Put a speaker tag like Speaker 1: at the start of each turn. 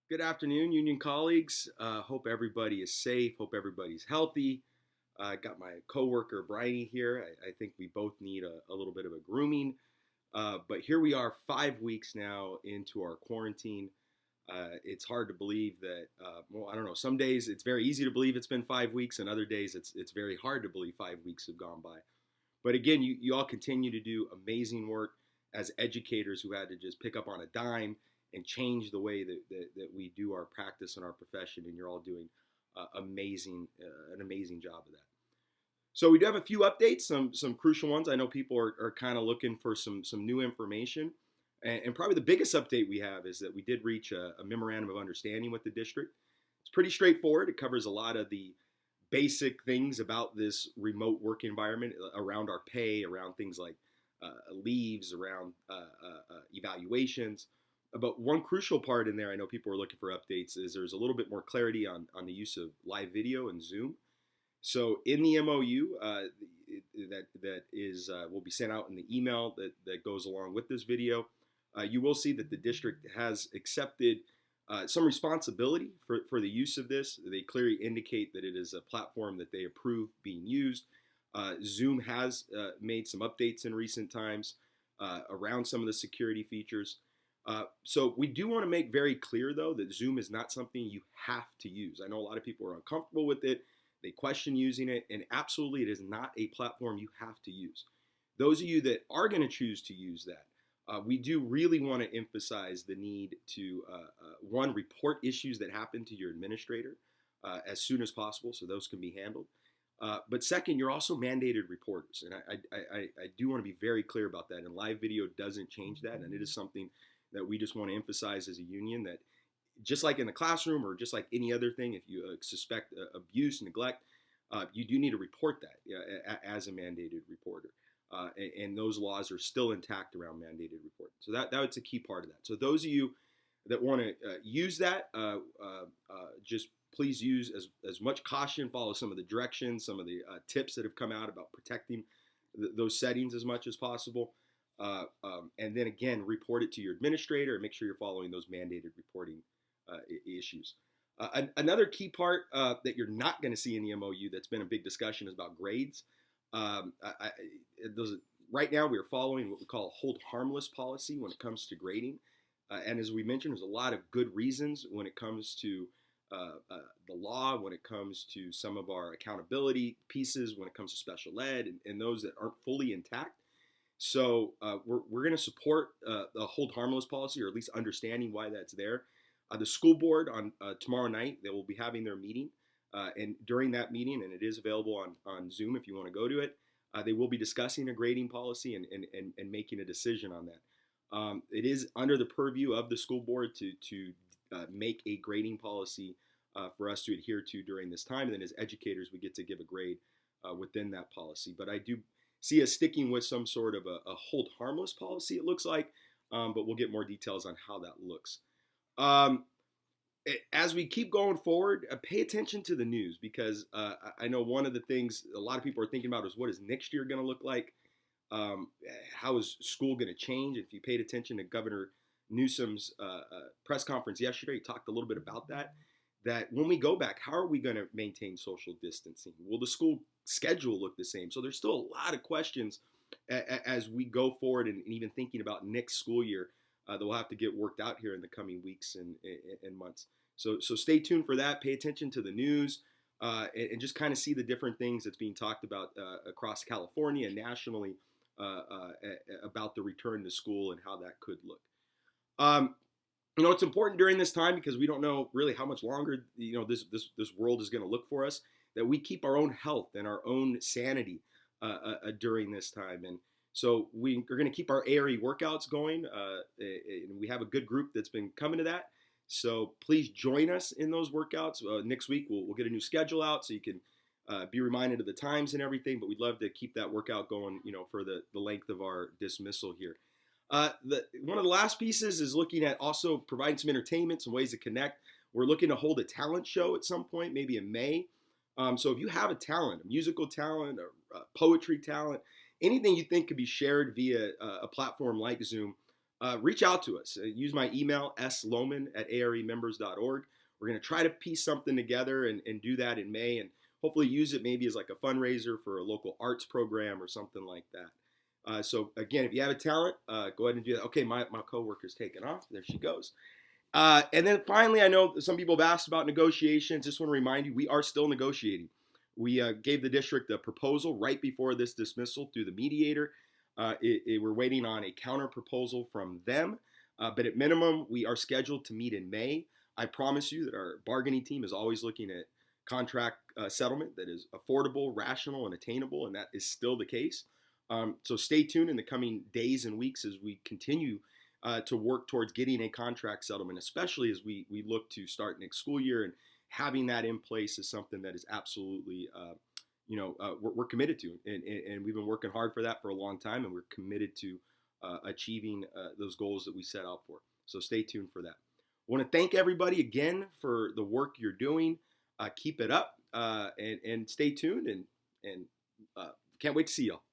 Speaker 1: Good afternoon, union colleagues. Hope everybody is safe. Hope everybody's healthy. I got my coworker Bryony here. I think we both need a little bit of a grooming. But here we are, 5 weeks now into our quarantine. It's hard to believe that. Well, I don't know. Some days it's very easy to believe it's been 5 weeks, and other days it's very hard to believe 5 weeks have gone by. But again, you all continue to do amazing work as educators who had to just pick up on a dime and change the way that we do our practice and our profession. And you're all doing an amazing job of that. So we do have a few updates, some crucial ones. I know people are kind of looking for some new information. And probably the biggest update we have is that we did reach a memorandum of understanding with the district. It's pretty straightforward. It covers a lot of the basic things about this remote work environment around our pay, around things like leaves, around evaluations. But one crucial part in there, I know people are looking for updates, is there's a little bit more clarity on the use of live video and Zoom. So in the MOU that is will be sent out in the email that goes along with this video, you will see that the district has accepted some responsibility for the use of this. They clearly indicate that it is a platform that they approve being used. Zoom has made some updates in recent times around some of the security features. So we do want to make very clear, though, that Zoom is not something you have to use. I know a lot of people are uncomfortable with it. They question using it, and absolutely it is not a platform you have to use. Those of you that are going to choose to use that, we do really want to emphasize the need to, one, report issues that happen to your administrator as soon as possible so those can be handled. But second, you're also mandated reporters, and I do want to be very clear about that, and live video doesn't change that, and it is something that we just want to emphasize as a union that just like in the classroom or just like any other thing, if you suspect abuse, neglect, you do need to report that as a mandated reporter. And those laws are still intact around mandated reporting. So that's a key part of that. So those of you that want to use that, just please use as much caution, follow some of the directions, some of the tips that have come out about protecting those settings as much as possible. And then again, report it to your administrator and make sure you're following those mandated reporting issues. Another key part that you're not going to see in the MOU that's been a big discussion is about grades. Right now, we are following what we call a hold harmless policy when it comes to grading. And as we mentioned, there's a lot of good reasons when it comes to the law, when it comes to some of our accountability pieces, when it comes to special ed, and those that aren't fully intact. So we're going to support the hold harmless policy, or at least understanding why that's there. The school board on tomorrow night, they will be having their meeting. And during that meeting, and it is available on Zoom if you want to go to it, they will be discussing a grading policy and making a decision on that. It is under the purview of the school board to make a grading policy for us to adhere to during this time. And then as educators, we get to give a grade within that policy. But I do see us sticking with some sort of a hold harmless policy, it looks like, but we'll get more details on how that looks. As we keep going forward, pay attention to the news because I know one of the things a lot of people are thinking about is what is next year going to look like? How is school going to change? If you paid attention to Governor Newsom's press conference yesterday, he talked a little bit about that. That when we go back, how are we going to maintain social distancing? Will the school schedule look the same? So there's still a lot of questions as we go forward and even thinking about next school year that will have to get worked out here in the coming weeks and months. So stay tuned for that. Pay attention to the news and just kind of see the different things that's being talked about across California and nationally about the return to school and how that could look. It's important during this time because we don't know really how much longer this world is going to look for us, that we keep our own health and our own sanity during this time. And so we are going to keep our ARE workouts going. And we have a good group that's been coming to that. So please join us in those workouts. Next week, we'll get a new schedule out so you can be reminded of the times and everything. But we'd love to keep that workout going, for the length of our dismissal here. One of the last pieces is looking at also providing some entertainment, some ways to connect. We're looking to hold a talent show at some point, maybe in May. So if you have a talent, a musical talent, or poetry talent, anything you think could be shared via a platform like Zoom, reach out to us. Use my email, sloman@aremembers.org. We're going to try to piece something together and do that in May, and hopefully use it maybe as like a fundraiser for a local arts program or something like that. So again, if you have a talent, go ahead and do that. Okay, my coworker's taken off. There she goes. And then finally, I know some people have asked about negotiations. Just want to remind you, we are still negotiating. We gave the district a proposal right before this dismissal through the mediator. We're waiting on a counter proposal from them. But at minimum, we are scheduled to meet in May. I promise you that our bargaining team is always looking at contract settlement that is affordable, rational, and attainable, and that is still the case. So stay tuned in the coming days and weeks as we continue to work towards getting a contract settlement, especially as we look to start next school year, and having that in place is something that is absolutely, we're committed to, and we've been working hard for that for a long time, and we're committed to achieving those goals that we set out for. So stay tuned for that. I want to thank everybody again for the work you're doing. Keep it up, and stay tuned, and can't wait to see y'all.